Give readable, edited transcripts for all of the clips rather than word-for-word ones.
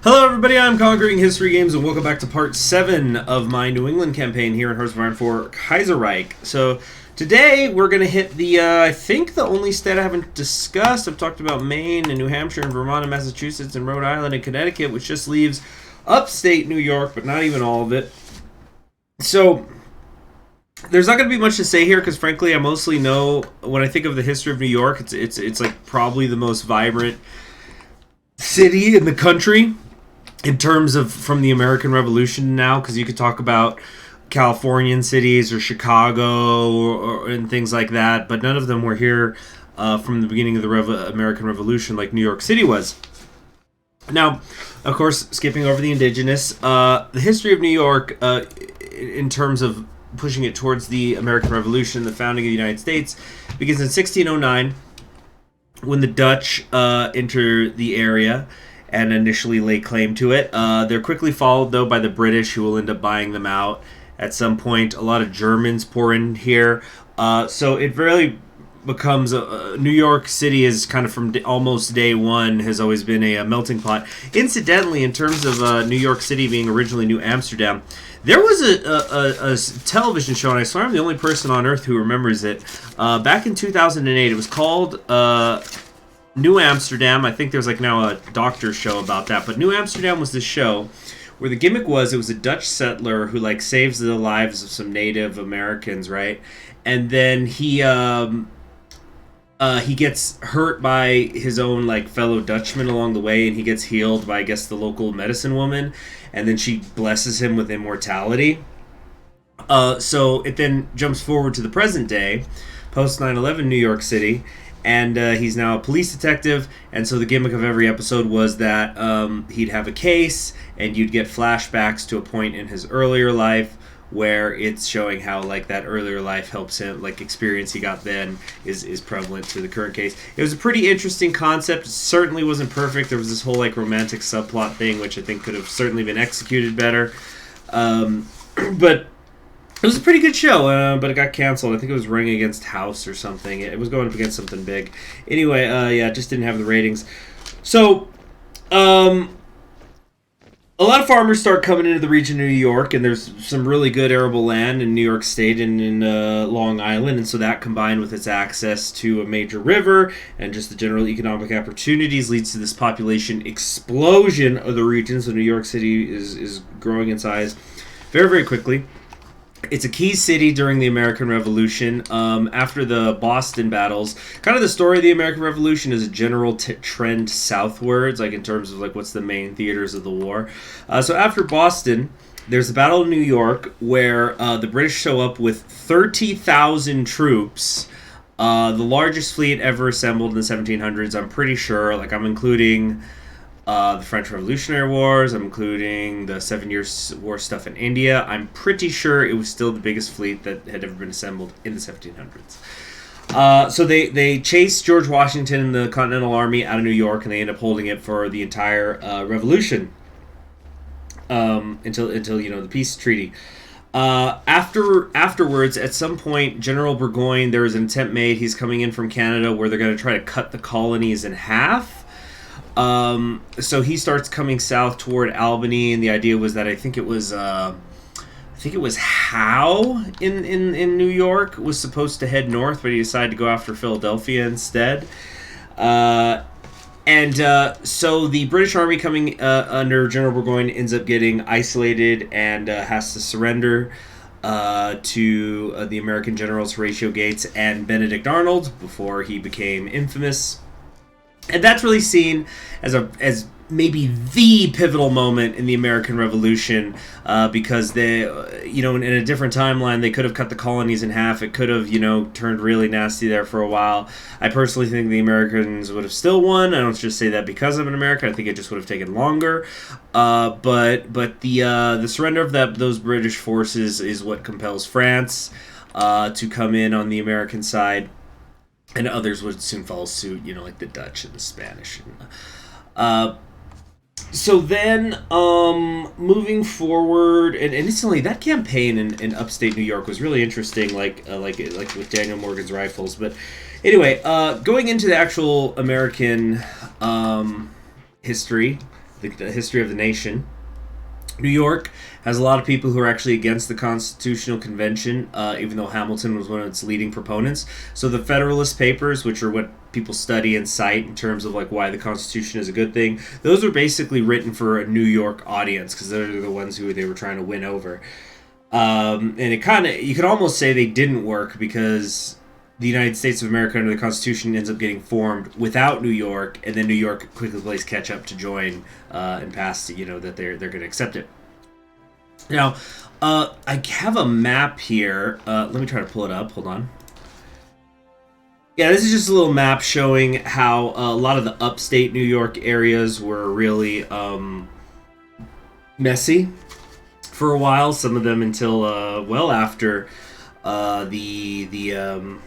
Hello everybody, I'm Conquering History Games and welcome back to part 7 of my New England campaign here in Hearts of Iron for Kaiserreich. So today we're going to hit the, I think the only state I haven't discussed. I've talked about Maine and New Hampshire and Vermont and Massachusetts and Rhode Island and Connecticut, which just leaves upstate New York, but not even all of it. So there's not going to be much to say here because frankly I mostly know, when I think of the history of New York, it's like probably the most vibrant city in the country in terms of from the American Revolution now, because you could talk about Californian cities or Chicago and things like that, but none of them were here from the beginning of the American Revolution like New York City was. Now, of course, skipping over the indigenous, the history of New York in terms of pushing it towards the American Revolution, the founding of the United States, begins in 1609 when the Dutch enter the area and initially lay claim to it. They're quickly followed, though, by the British, who will end up buying them out at some point. A lot of Germans pour in here. So it really becomes New York City is kind of from almost day one has always been a melting pot. Incidentally, in terms of New York City being originally New Amsterdam, there was a television show, and I swear I'm the only person on earth who remembers it. Back in 2008, it was called New Amsterdam. I think there's like now a doctor show about that, but New Amsterdam was this show where the gimmick was it was a Dutch settler who like saves the lives of some Native Americans, right? And then he gets hurt by his own like fellow Dutchman along the way, and he gets healed by I guess the local medicine woman, and then she blesses him with immortality. So it then jumps forward to the present day, post 9/11 New York City. And he's now a police detective, and so the gimmick of every episode was that he'd have a case, and you'd get flashbacks to a point in his earlier life where it's showing how like that earlier life helps him, like experience he got then is prevalent to the current case. It was a pretty interesting concept. It certainly wasn't perfect. There was this whole like romantic subplot thing, which I think could have certainly been executed better. But it was a pretty good show, but it got canceled. I think it was Ring Against House or something. It was going up against something big. Anyway, yeah, it just didn't have the ratings. So, a lot of farmers start coming into the region of New York, and there's some really good arable land in New York State and in Long Island, and so that combined with its access to a major river and just the general economic opportunities leads to this population explosion of the region. So New York City is growing in size very, very quickly. It's a key city during the American Revolution. After the Boston battles, kind of the story of the American Revolution is a general trend southwards, like in terms of like what's the main theaters of the war. So after Boston, there's the Battle of New York, where the British show up with 30,000 troops, the largest fleet ever assembled in the 1700s. I'm pretty sure. Like I'm including the French Revolutionary Wars. I'm including the 7 Years' War stuff in India. I'm pretty sure it was still the biggest fleet that had ever been assembled in the 1700s. So they chased George Washington and the Continental Army out of New York, and they end up holding it for the entire Revolution until you know the peace treaty. Afterwards, at some point, General Burgoyne, there was an attempt made. He's coming in from Canada where they're going to try to cut the colonies in half. So he starts coming south toward Albany, and the idea was that I think it was Howe in New York was supposed to head north, but he decided to go after Philadelphia instead. So the British Army coming under General Burgoyne ends up getting isolated and has to surrender to the American generals Horatio Gates and Benedict Arnold before he became infamous. And that's really seen as maybe the pivotal moment in the American Revolution, because they, in a different timeline, they could have cut the colonies in half. It could have, turned really nasty there for a while. I personally think the Americans would have still won. I don't just say that because I'm an American. I think it just would have taken longer. But the surrender of those British forces is what compels France to come in on the American side. And others would soon follow suit, like the Dutch and the Spanish. So then, moving forward, and instantly, that campaign in upstate New York was really interesting, like with Daniel Morgan's rifles. But anyway, going into the actual American history, the history of the nation. New York has a lot of people who are actually against the Constitutional Convention, even though Hamilton was one of its leading proponents. So the Federalist Papers, which are what people study and cite in terms of like why the Constitution is a good thing, those were basically written for a New York audience because they're the ones who they were trying to win over. And it kind of, you could almost say they didn't work because the United States of America under the Constitution ends up getting formed without New York, and then New York quickly plays catch up to join and pass, that they're going to accept it. Now, I have a map here. Let me try to pull it up. Hold on. Yeah, this is just a little map showing how a lot of the upstate New York areas were really messy for a while. Some of them until well after the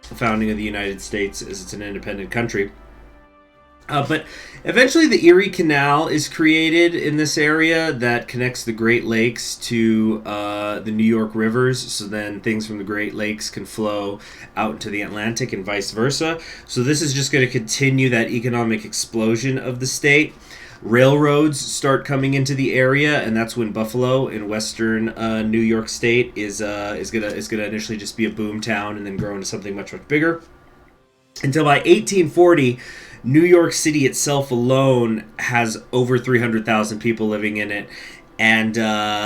founding of the United States as it's an independent country. But eventually the Erie Canal is created in this area that connects the Great Lakes to the New York rivers, so then things from the Great Lakes can flow out into the Atlantic and vice versa. So this is just going to continue that economic explosion of the state. Railroads start coming into the area, and that's when Buffalo in western New York State is gonna initially just be a boom town and then grow into something much bigger. Until by 1840, New York City itself alone has over 300,000 people living in it. And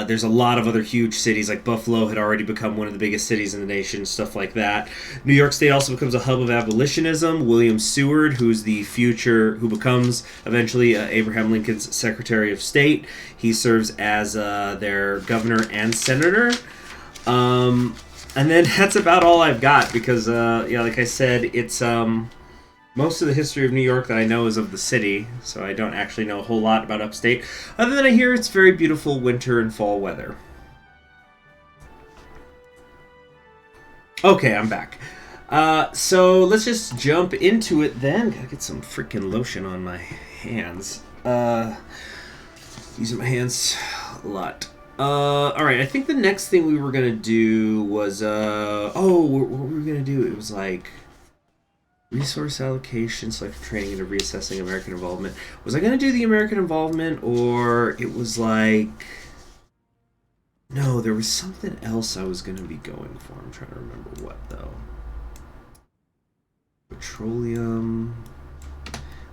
there's a lot of other huge cities, like Buffalo had already become one of the biggest cities in the nation, stuff like that. New York State also becomes a hub of abolitionism. William Seward, who becomes eventually Abraham Lincoln's Secretary of State, he serves as their governor and senator. And then that's about all I've got because, like I said, it's... most of the history of New York that I know is of the city, so I don't actually know a whole lot about upstate, other than I hear it's very beautiful winter and fall weather. Okay, I'm back. So let's just jump into it then. Gotta get some freaking lotion on my hands. Using my hands a lot. Alright, I think the next thing we were gonna do was, what were we gonna do? It was like... resource allocation, selective training, and reassessing American involvement. Was I going to do the American involvement, or it was like... No, there was something else I was going to be going for. I'm trying to remember what, though. Petroleum...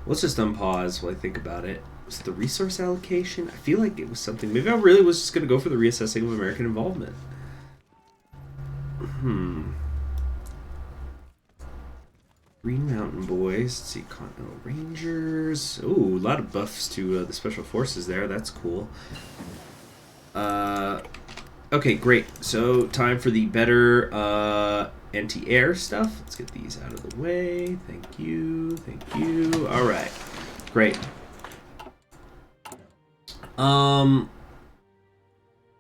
Let's just unpause while I think about it. Was it the resource allocation? I feel like it was something... Maybe I really was just going to go for the reassessing of American involvement. Green Mountain Boys. Let's see, Continental Rangers. Ooh, a lot of buffs to the Special Forces there. That's cool. Okay, great. So, time for the better anti-air stuff. Let's get these out of the way. Thank you. Thank you. All right. Great. I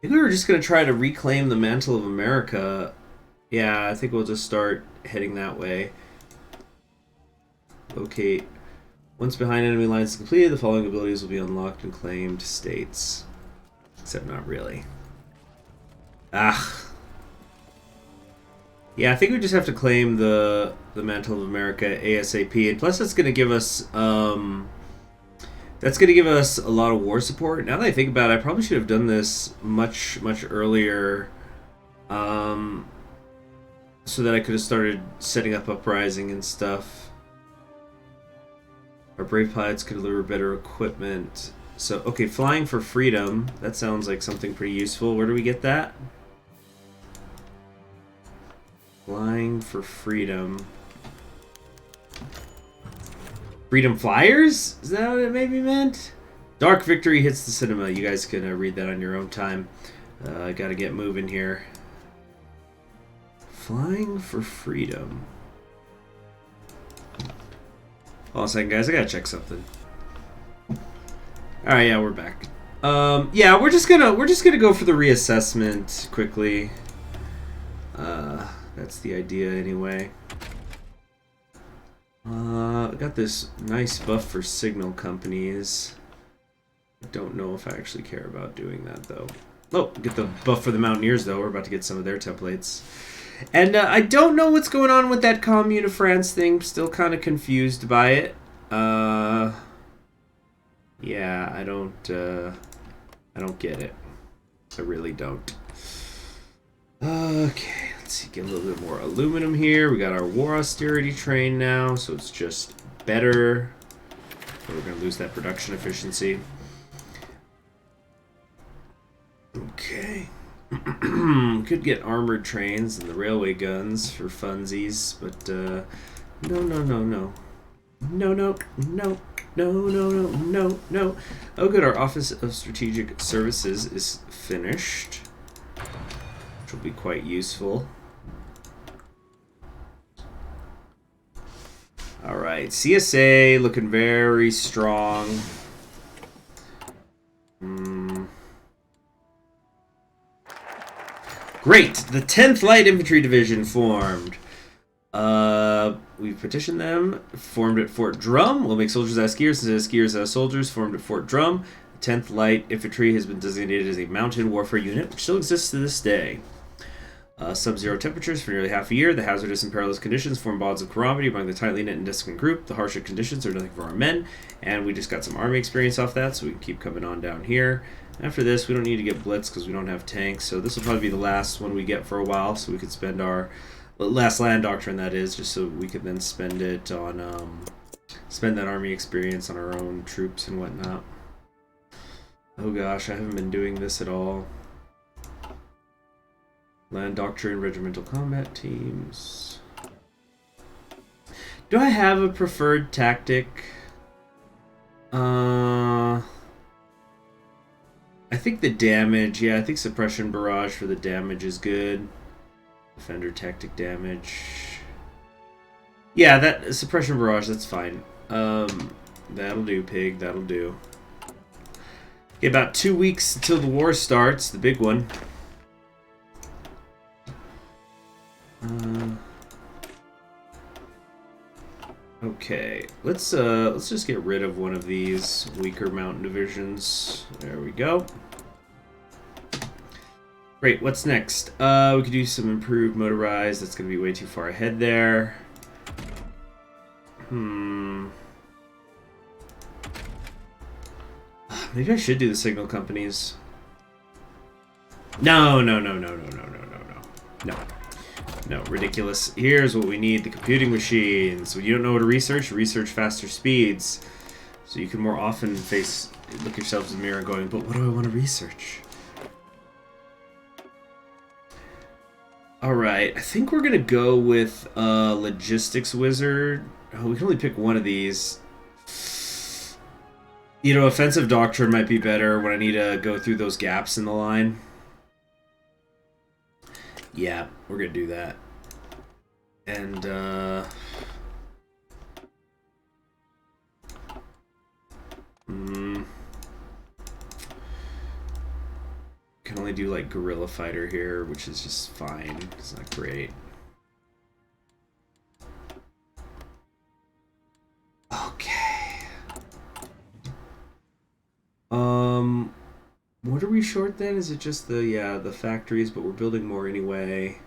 think we were just going to try to reclaim the mantle of America. Yeah, I think we'll just start heading that way. Okay, once behind enemy lines is completed, the following abilities will be unlocked and claimed states. Except not really. Yeah, I think we just have to claim the Mantle of America ASAP, and plus that's gonna give us a lot of war support. Now that I think about it, I probably should have done this much earlier, so that I could have started setting up uprising and stuff. Our brave pilots could deliver better equipment. So, okay, flying for freedom. That sounds like something pretty useful. Where do we get that? Flying for freedom. Freedom Flyers? Is that what it maybe meant? Dark Victory hits the cinema. You guys can read that on your own time. I gotta get moving here. Flying for freedom. Hold on a second, guys. I gotta check something. All right, yeah, we're back. Yeah, we're just gonna go for the reassessment quickly. That's the idea, anyway. I got this nice buff for signal companies. I don't know if I actually care about doing that, though. Oh, get the buff for the Mountaineers, though. We're about to get some of their templates. And I don't know what's going on with that Commune of France thing. Still kind of confused by it. Yeah, I don't get it. I really don't. Okay, let's see, get a little bit more aluminum here. We got our war austerity train now, so it's just better. But we're gonna lose that production efficiency. Okay. Could get armored trains and the railway guns for funsies, but no, no, no, no. No, no, no, no, no, no, no, no. Oh, good, our Office of Strategic Services is finished, which will be quite useful. Alright, CSA looking very strong. Great! The 10th Light Infantry Division formed. We've petitioned them. Formed at Fort Drum. We'll make soldiers out of skiers instead of skiers out of soldiers. Formed at Fort Drum. The 10th Light Infantry has been designated as a mountain warfare unit, which still exists to this day. Sub-zero temperatures for nearly half a year. The hazardous and perilous conditions form bonds of camaraderie among the tightly knit and disciplined group. The harsher conditions are nothing for our men. And we just got some army experience off that, so we can keep coming on down here. After this, we don't need to get blitz because we don't have tanks. So this will probably be the last one we get for a while, so we could spend our last land doctrine, that is, just so we could then spend it on spend that army experience on our own troops and whatnot. Oh gosh, I haven't been doing this at all. Land doctrine, regimental combat teams. Do I have a preferred tactic? I think the damage, yeah, I think suppression barrage for the damage is good. Defender tactic damage. Yeah, that suppression barrage, that's fine. That'll do, pig, that'll do. Okay, about 2 weeks until the war starts, the big one. Okay, let's just get rid of one of these weaker mountain divisions. There we go. Great, what's next? We could do some improved motorized. That's gonna be way too far ahead there. Maybe I should do the signal companies. No, no, no, no, no, no, no, no, no. No. No, ridiculous. Here's what we need, the computing machines. When you don't know what to research, research faster speeds. So you can more often look yourselves in the mirror going, but what do I want to research? Alright, I think we're going to go with Logistics Wizard. Oh, we can only pick one of these. You know, Offensive Doctrine might be better when I need to go through those gaps in the line. Yeah, we're gonna do that. And, can only do, like, Guerrilla Fighter here, which is just fine. It's not great. Okay. What are we short then? Is it just the factories, but we're building more anyway.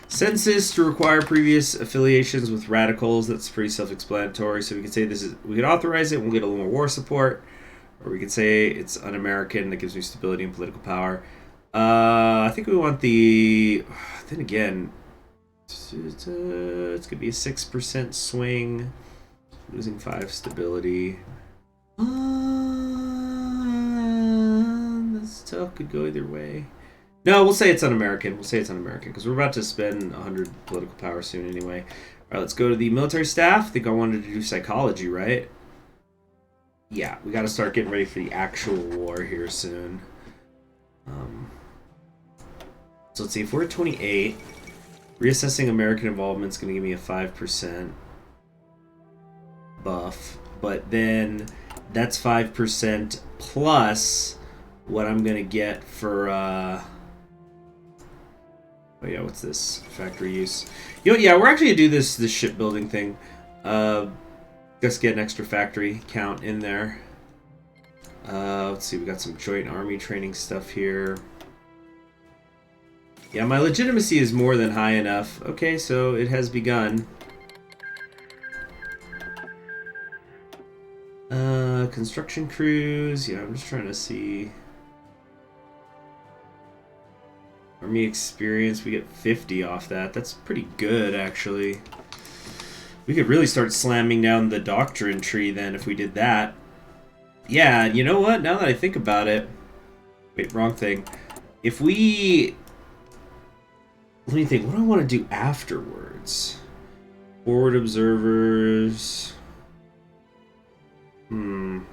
Census to require previous affiliations with radicals. That's pretty self-explanatory. So we could say we could authorize it and we'll get a little more war support. Or we could say it's un-American, that gives me stability and political power. I think we want then again, it's going to be a 6% swing. Losing 5 stability. That's tough. Could go either way. No, we'll say it's un-American. We'll say it's un-American because we're about to spend 100 political power soon anyway. All right, let's go to the military staff. I think I wanted to do psychology, right? Yeah, we got to start getting ready for the actual war here soon. So let's see. If we're at 28, reassessing American involvement is going to give me a 5% buff. But then that's 5% plus what I'm going to get for... oh yeah, what's this? Factory use. You know, yeah, we're actually going to do this shipbuilding thing. Just get an extra factory count in there. Let's see, we got some joint army training stuff here. Yeah, my legitimacy is more than high enough. Okay, so it has begun. Construction crews. Yeah, I'm just trying to see. Army experience, we get 50 off that. That's pretty good, actually. We could really start slamming down the doctrine tree then if we did that. Yeah, you know what? Now that I think about it... Wait, wrong thing. If we... Let me think. What do I want to do afterwards? Forward observers... On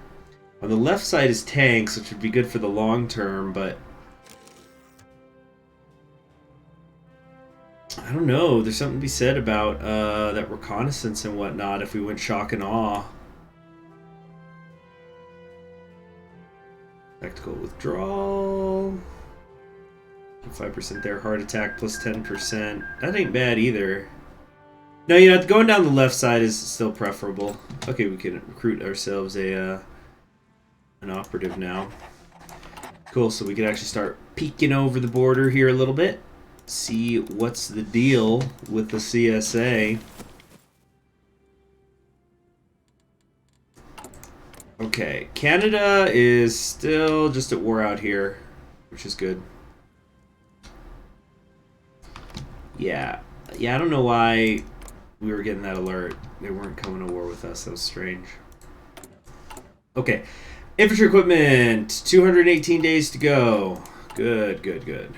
the left side is tanks, which would be good for the long term, but... I don't know. There's something to be said about that reconnaissance and whatnot if we went shock and awe. Tactical withdrawal. 5% there. Heart attack plus 10%. That ain't bad either. No, you know, going down the left side is still preferable. Okay, we can recruit ourselves a an operative now. Cool, so we can actually start peeking over the border here a little bit. See what's the deal with the CSA. Okay, Canada is still just at war out here, which is good. Yeah, I don't know why we were getting that alert. They weren't coming to war with us. That was strange. Okay, infantry equipment, 218 days to go. Good, good, good.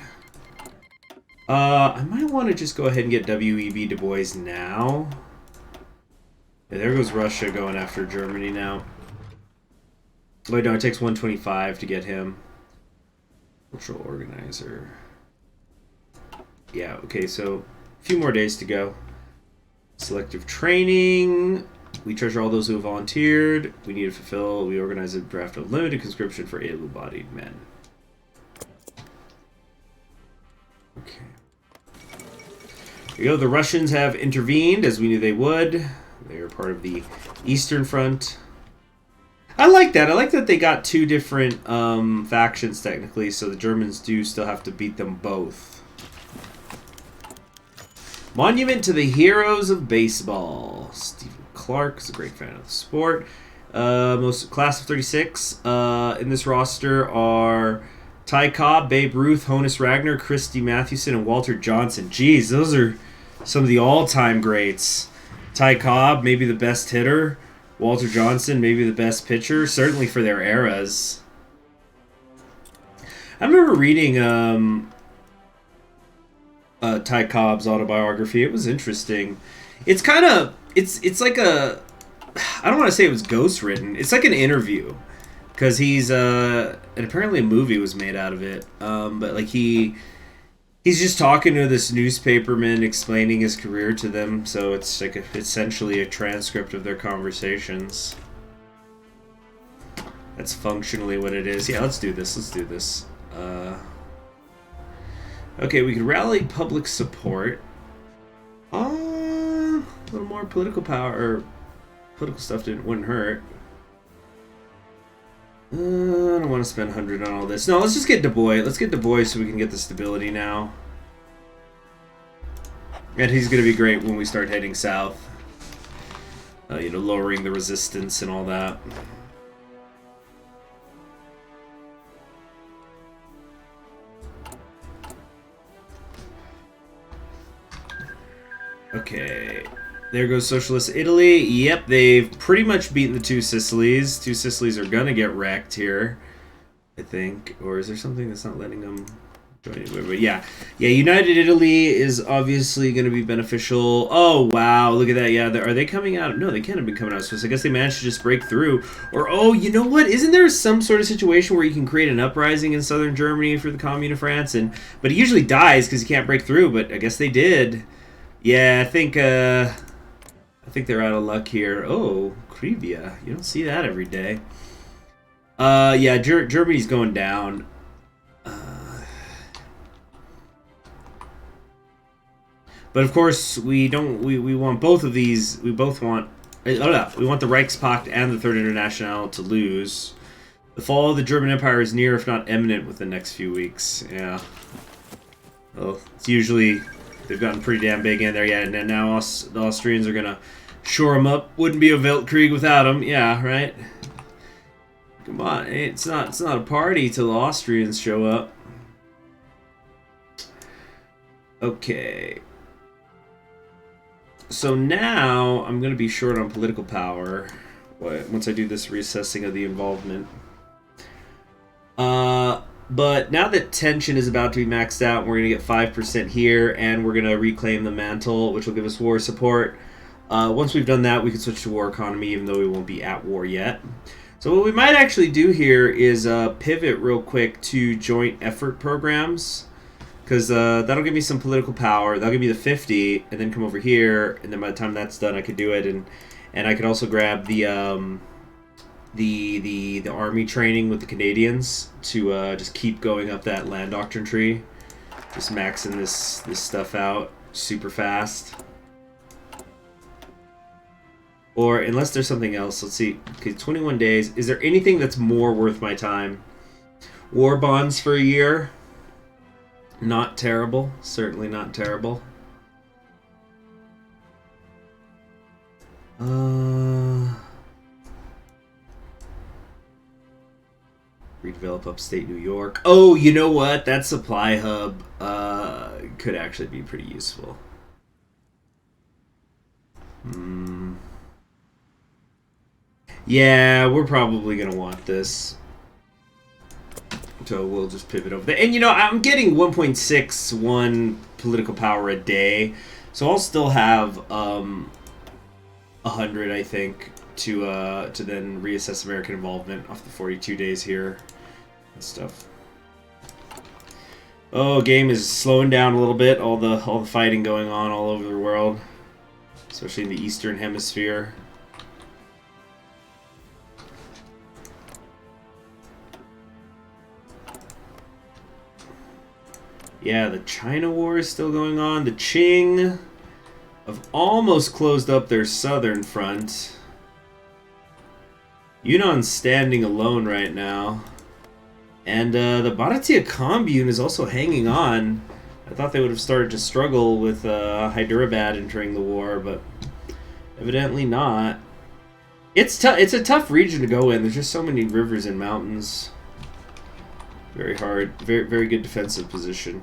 I might want to just go ahead and get W.E.B. Du Bois now. Yeah, there goes Russia going after Germany now. Wait, no, it takes 125 to get him. Cultural organizer. Yeah, okay, so a few more days to go. Selective training. We treasure all those who have volunteered. We need to fulfill. We organize a draft of limited conscription for able-bodied men. Okay. Here we go. The Russians have intervened, as we knew they would. They are part of the Eastern Front. I like that. I like that they got two different factions, technically, so the Germans do still have to beat them both. Monument to the Heroes of Baseball. Stephen Clark is a great fan of the sport. Most class of 36 in this roster are Ty Cobb, Babe Ruth, Honus Wagner, Christy Mathewson, and Walter Johnson. Jeez, those are some of the all-time greats. Ty Cobb, maybe the best hitter. Walter Johnson, maybe the best pitcher. Certainly for their eras. I remember reading Ty Cobb's autobiography. It was interesting. It's kind of... It's like a... I don't want to say it was ghostwritten. It's like an interview. Because he's... and apparently a movie was made out of it. But like he's just talking to this newspaperman, explaining his career to them. So it's like essentially a transcript of their conversations. That's functionally what it is. Yeah, let's do this. Let's do this. Okay, we could rally public support. A little more political power, or political stuff wouldn't hurt. I don't want to spend 100 on all this. No, let's just get Du Bois. Let's get Du Bois so we can get the stability now. And he's going to be great when we start heading south. You know, lowering the resistance and all that. Okay, there goes Socialist Italy. Yep, they've pretty much beaten the two Sicilies. Two Sicilies are gonna get wrecked here, I think. Or is there something that's not letting them join anyway? But yeah, United Italy is obviously gonna be beneficial. Oh wow, look at that. Yeah, are they coming out? No, they can't have been coming out. So I guess they managed to just break through. Or oh, you know what? Isn't there some sort of situation where you can create an uprising in southern Germany for the Commune of France? But he usually dies because he can't break through. But I guess they did. Yeah, I think they're out of luck here. Oh, Krivia. You don't see that every day. Yeah, Germany's going down. But of course, we want both of these. We both want... we want the Reichspakt and the Third International to lose. The fall of the German Empire is near, if not imminent, within the next few weeks. Yeah. Well, it's usually... They've gotten pretty damn big in there, yeah, and now the Austrians are going to shore them up. Wouldn't be a Weltkrieg without them, yeah, right? Come on, it's not a party till the Austrians show up. Okay. So now I'm gonna be short on political power once I do this reassessing of the involvement. But now that tension is about to be maxed out, we're gonna get 5% here, and we're gonna reclaim the mantle, which will give us war support. Once we've done that, we can switch to war economy, even though we won't be at war yet. So what we might actually do here is pivot real quick to joint effort programs, because that'll give me some political power. That'll give me the 50, and then come over here, and then by the time that's done, I could do it, and I could also grab the army training with the Canadians to just keep going up that land doctrine tree, just maxing this stuff out super fast. Or, unless there's something else, let's see. Okay, 21 days. Is there anything that's more worth my time? War bonds for a year. Not terrible. Certainly not terrible. Redevelop upstate New York. Oh, you know what? That supply hub could actually be pretty useful. Yeah, we're probably going to want this. So we'll just pivot over there. And, you know, I'm getting 1.61 political power a day. So I'll still have 100, I think, to then reassess American involvement off the 42 days here and stuff. Oh, game is slowing down a little bit. All the fighting going on all over the world, especially in the Eastern Hemisphere. Yeah, the China War is still going on. The Qing have almost closed up their southern front. Yunnan's standing alone right now. And the Bharatiya Commune is also hanging on. I thought they would have started to struggle with Hyderabad entering the war, but evidently not. It's a tough region to go in. There's just so many rivers and mountains. Very hard. Very good defensive position.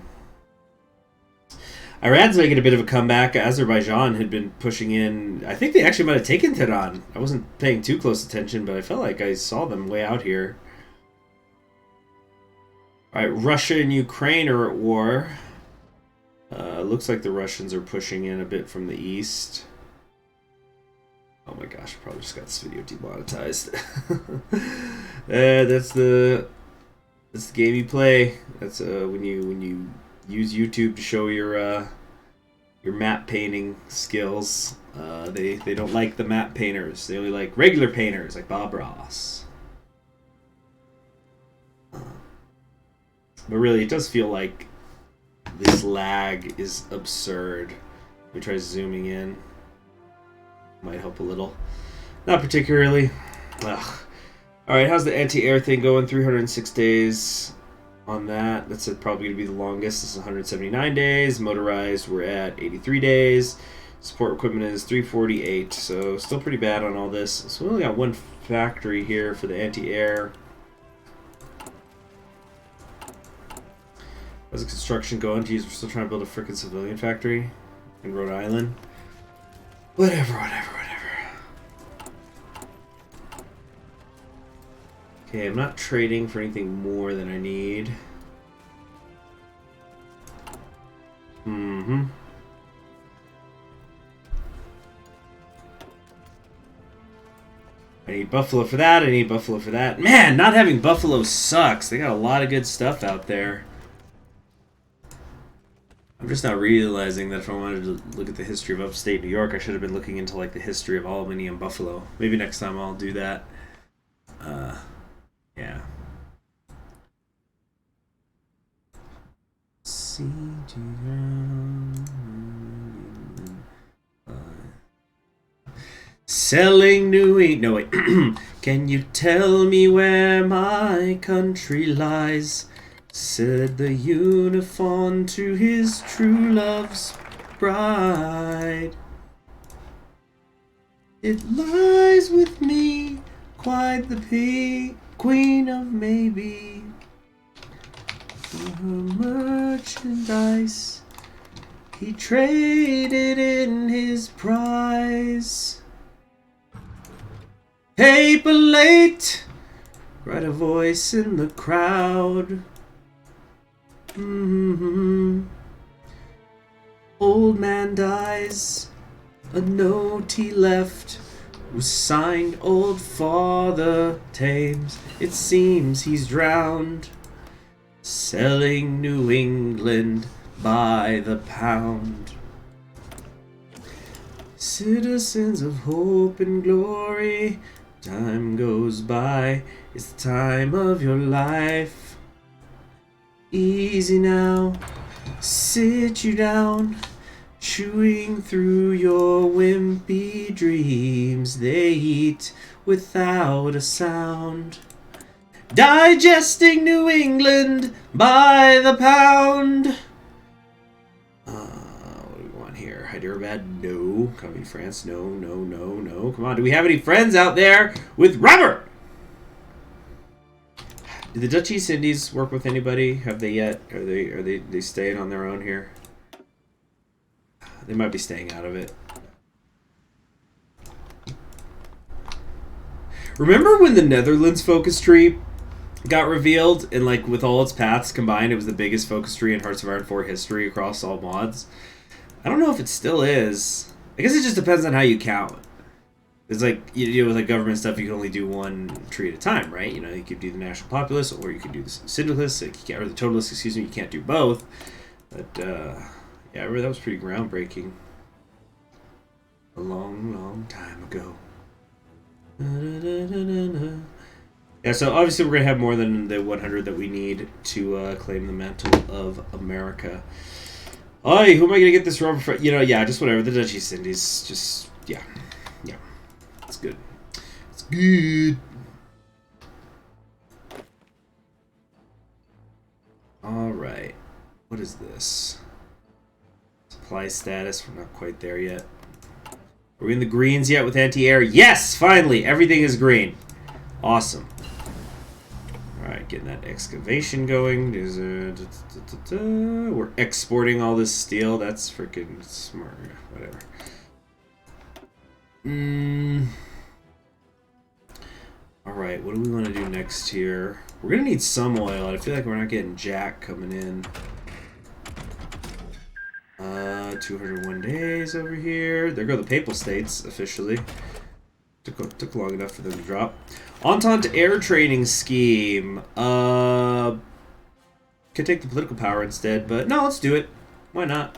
Iran's making a bit of a comeback. Azerbaijan had been pushing in. I think they actually might have taken Tehran. I wasn't paying too close attention, but I felt like I saw them way out here. Alright, Russia and Ukraine are at war. Looks like the Russians are pushing in a bit from the east. Oh my gosh, I probably just got this video demonetized. That's the game you play. That's when you use YouTube to show your map painting skills. They don't like the map painters. They only like regular painters like Bob Ross. But really, it does feel like this lag is absurd. Let me try zooming in. Might help a little. Not particularly. Ugh. Alright, how's the anti-air thing going? 306 days on that. That's probably going to be the longest. This is 179 days. Motorized, we're at 83 days. Support equipment is 348. So still pretty bad on all this. So we only got one factory here for the anti-air. How's the construction going? Geez, we're still trying to build a frickin' civilian factory in Rhode Island. Whatever. Okay, I'm not trading for anything more than I need. I need Buffalo for that, I need Buffalo for that. Man, not having Buffalo sucks. They got a lot of good stuff out there. I'm just not realizing that if I wanted to look at the history of upstate New York, I should have been looking into like the history of Albany and Buffalo. Maybe next time I'll do that. Yeah. Selling New England. No, wait. Can you tell me where my country lies? Said the uniform to his true love's bride. It lies with me, quite the queen of maybe. For her merchandise, he traded in his prize. Paper late, write a voice in the crowd. Old man dies, a note he left was signed Old Father Thames. It seems he's drowned, selling New England by the pound. Citizens of hope and glory, time goes by, it's the time of your life. Easy now, sit you down, chewing through your wimpy dreams. They eat without a sound, digesting New England by the pound. What do we want here? Hyderabad? No. Copy France? No, no, no, no. Come on, do we have any friends out there with Robert? Did the Dutch East Indies work with anybody? Have they yet? Are they staying on their own here? They might be staying out of it. Remember when the Netherlands focus tree got revealed, and like with all its paths combined, it was the biggest focus tree in Hearts of Iron 4 history across all mods? I don't know if it still is. I guess it just depends on how you count. It's like, you know, with like government stuff, you can only do one tree at a time, right? You know, you could do the national populace, or you could do the syndicalist, like or the totalist, excuse me. You can't do both. But, yeah, that was pretty groundbreaking. A long, long time ago. Yeah, so obviously we're going to have more than the 100 that we need to claim the mantle of America. Oi, who am I going to get this rubber from? You know, yeah, just whatever. The Dutch East Indies, just, yeah. Yeah. It's good. It's good. Alright. What is this? Supply status. We're not quite there yet. Are we in the greens yet with anti-air? Yes! Finally! Everything is green. Awesome. Alright, getting that excavation going. We're exporting all this steel. That's freaking smart. Whatever. Alright, what do we want to do next here? We're going to need some oil. I feel like we're not getting jack coming in. 201 days over here. There go the Papal States, officially. Took long enough for them to drop. Entente Air Training Scheme. Could take the political power instead, but no, let's do it. Why not?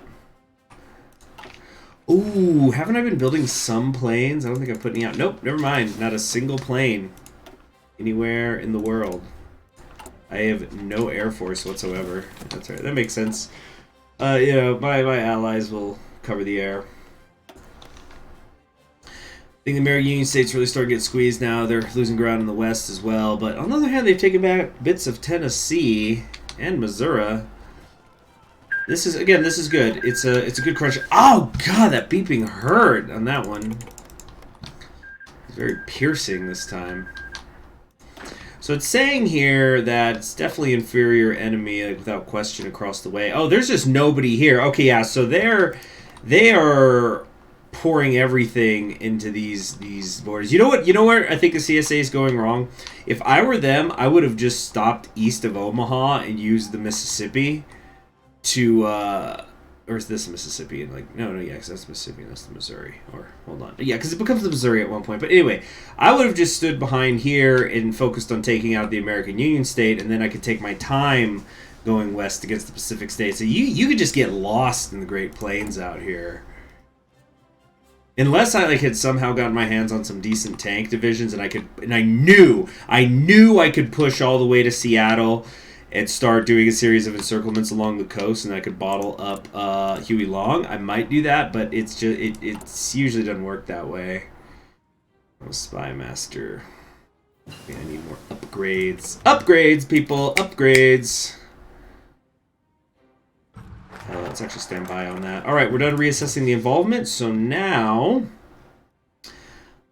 Ooh, haven't I been building some planes? I don't think I've put any out. Nope, never mind. Not a single plane anywhere in the world. I have no Air Force whatsoever. That's right. That makes sense. You know, my allies will cover the air. I think the American Union States really starting to get squeezed now. They're losing ground in the West as well. But on the other hand, they've taken back bits of Tennessee and Missouri. This is, again, this is good. It's a good crunch. Oh god, that beeping hurt on that one. It's very piercing this time. So it's saying here that it's definitely inferior enemy, like, without question, across the way. Oh, there's just nobody here. Okay, yeah. So they are pouring everything into these borders. You know what? You know where I think the CSA is going wrong? If I were them, I would have just stopped east of Omaha and used the Mississippi to, or is this Mississippi? And like, no, yeah, because that's Mississippi and that's the Missouri. Or, hold on. Yeah, because it becomes the Missouri at one point. But anyway, I would have just stood behind here and focused on taking out the American Union State, and then I could take my time going west against the Pacific States. So you could just get lost in the Great Plains out here. Unless I like had somehow gotten my hands on some decent tank divisions, and I knew I could push all the way to Seattle and start doing a series of encirclements along the coast, and I could bottle up Huey Long. I might do that, but it's just it's usually doesn't work that way. Oh, Spy Master. Okay, I need more upgrades. Upgrades, people, upgrades. Let's actually stand by on that. All right, we're done reassessing the involvement. So now,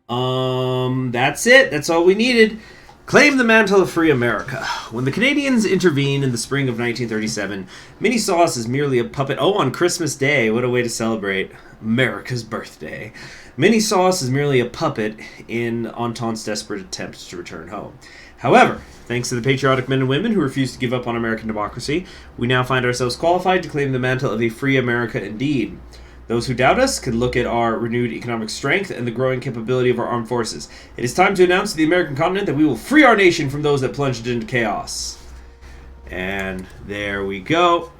that's it. That's all we needed. Claim the mantle of free America. When the Canadians intervened in the spring of 1937, Minnie saw us as merely a puppet. Oh, on Christmas Day, what a way to celebrate America's birthday. Minnie saw us as merely a puppet in Entente's desperate attempts to return home. However, thanks to the patriotic men and women who refused to give up on American democracy, we now find ourselves qualified to claim the mantle of a free America indeed. Those who doubt us can look at our renewed economic strength and the growing capability of our armed forces. It is time to announce to the American continent that we will free our nation from those that plunged it into chaos. And there we go.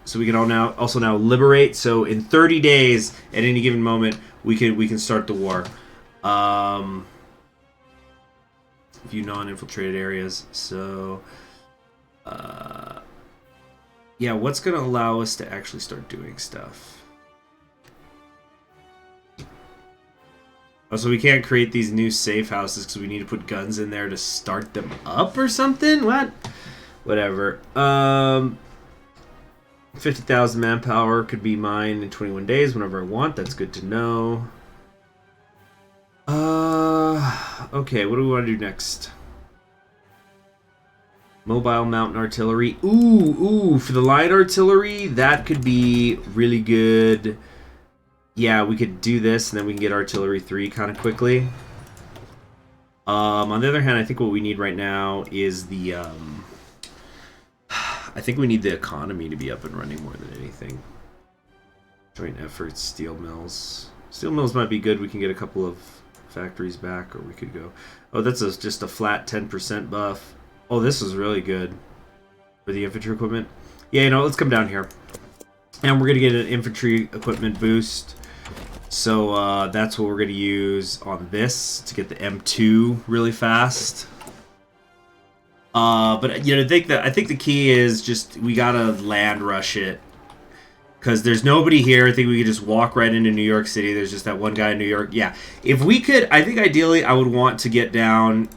So we can also now liberate. So in 30 days, at any given moment, we can start the war. View non-infiltrated areas. So, yeah, what's going to allow us to actually start doing stuff? Oh, so we can't create these new safe houses because we need to put guns in there to start them up or something? What? Whatever. 50,000 manpower could be mine in 21 days whenever I want. That's good to know. Okay, what do we want to do next? Mobile mountain artillery. Ooh, for the light artillery, that could be really good. Yeah, we could do this, and then we can get artillery 3 kind of quickly. On the other hand, I think what we need right now is the, I think we need the economy to be up and running more than anything. Joint efforts, steel mills. Steel mills might be good. We can get a couple of factories back, or we could go... Oh, that's just a flat 10% buff. Oh, this is really good for the infantry equipment. Yeah, you know, let's come down here. And we're going to get an infantry equipment boost. So that's what we're going to use on this to get the M2 really fast. But you know, I think the key is just we got to land rush it. Because there's nobody here. I think we could just walk right into New York City. There's just that one guy in New York. Yeah. If we could, I think ideally I would want to get down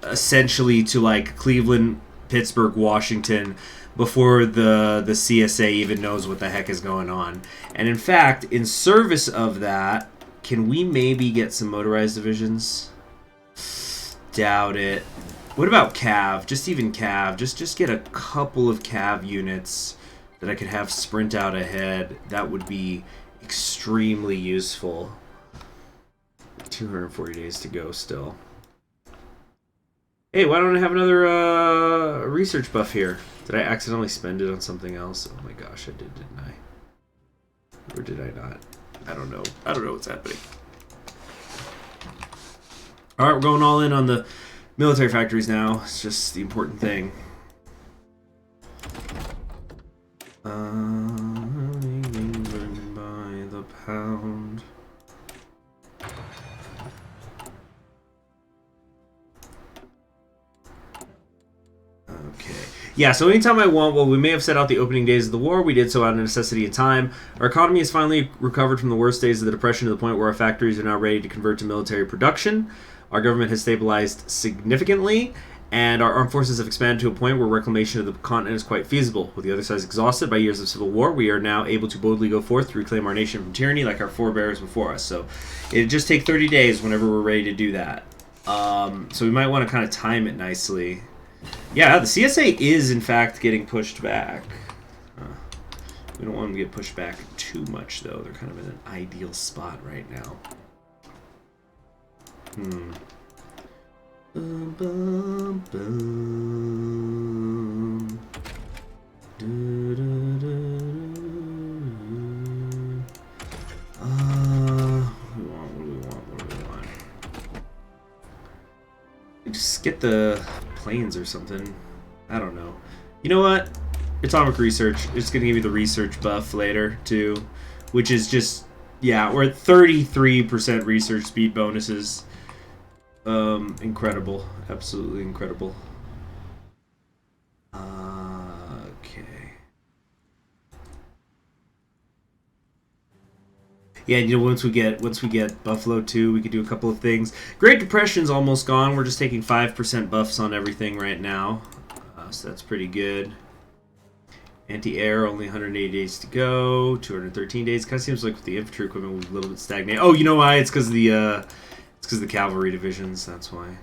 essentially to like Cleveland, Pittsburgh, Washington before the CSA even knows what the heck is going on. And in fact, in service of that, can we maybe get some motorized divisions? Doubt it. What about Cav? Just even Cav. Just get a couple of Cav units that I could have sprint out ahead. That would be extremely useful. 240 days to go still. Hey, why don't I have another research buff here? Did I accidentally spend it on something else? Oh my gosh, I did, didn't I? Or did I not? I don't know. I don't know what's happening. Alright, we're going all in on the military factories now. It's just the important thing. By the pound. Okay. Yeah, so anytime I want, well, we may have set out the opening days of the war. We did so out of necessity and time. Our economy has finally recovered from the worst days of the Depression to the point where our factories are now ready to convert to military production. Our government has stabilized significantly, and our armed forces have expanded to a point where reclamation of the continent is quite feasible. With the other side exhausted by years of civil war, we are now able to boldly go forth to reclaim our nation from tyranny like our forebears before us. So it'll just take 30 days whenever we're ready to do that. So we might want to kind of time it nicely. Yeah, the CSA is, in fact, getting pushed back. We don't want them to get pushed back too much, though. They're kind of in an ideal spot right now. Bum, bum, bum. Do, do, do, what do we want? Just get the planes or something. I don't know. You know what? Atomic research. It's going to give you the research buff later, too. Which is just, yeah, we're at 33% research speed bonuses. Incredible. Absolutely incredible. Okay. Yeah, you know, once we get Buffalo 2, we could do a couple of things. Great Depression's almost gone. We're just taking 5% buffs on everything right now. So that's pretty good. Anti-air, only 180 days to go. 213 days. Kind of seems like with the infantry equipment we're a little bit stagnated. Oh, you know why? It's because of the cavalry divisions. That's why.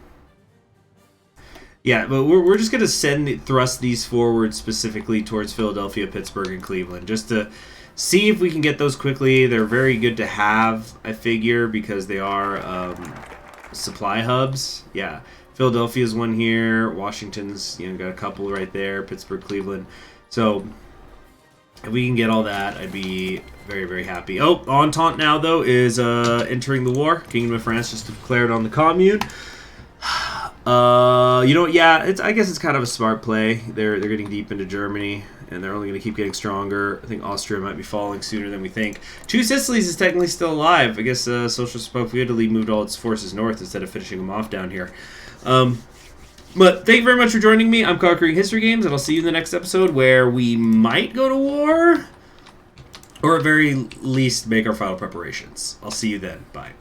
Yeah, but we're just going to thrust these forward specifically towards Philadelphia, Pittsburgh, and Cleveland, just to see if we can get those quickly. They're very good to have, I figure, because they are supply hubs. Yeah, Philadelphia's one here. Washington's, got a couple right there. Pittsburgh, Cleveland. So if we can get all that, I'd be very, very happy. Oh, Entente now, though, is entering the war. Kingdom of France just declared on the commune. Yeah, I guess it's kind of a smart play. They're getting deep into Germany, and they're only going to keep getting stronger. I think Austria might be falling sooner than we think. Two Sicilies is technically still alive. I guess Socialist Republic of Italy moved all its forces north instead of finishing them off down here. But thank you very much for joining me. I'm Conquering History Games, and I'll see you in the next episode where we might go to war, or at very least make our final preparations. I'll see you then. Bye.